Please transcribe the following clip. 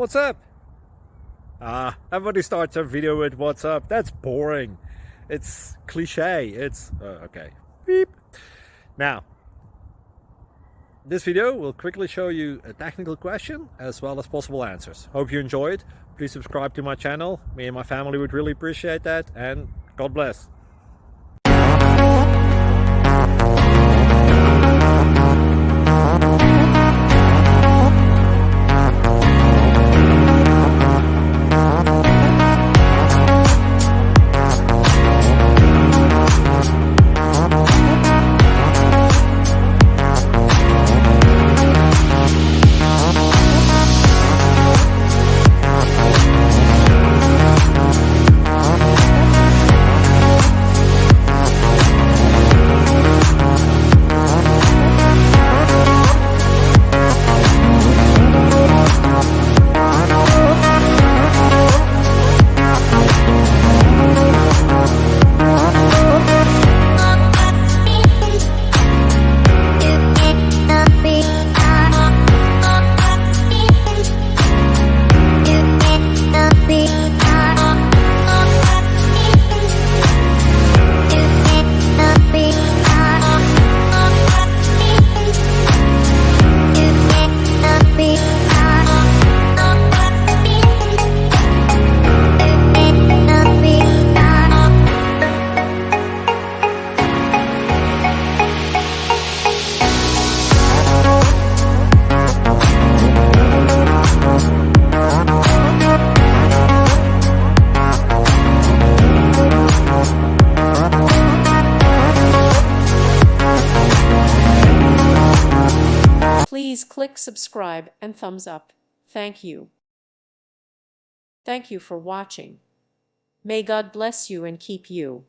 What's up? Everybody starts their video with what's up. That's boring. It's cliche. It's okay. Beep. Now, this video will quickly show you a technical question as well as possible answers. Hope you enjoy it. Please subscribe to my channel. Me and my family would really appreciate that, and God bless. Please click subscribe and thumbs up. Thank you. Thank you for watching. May God bless you and keep you.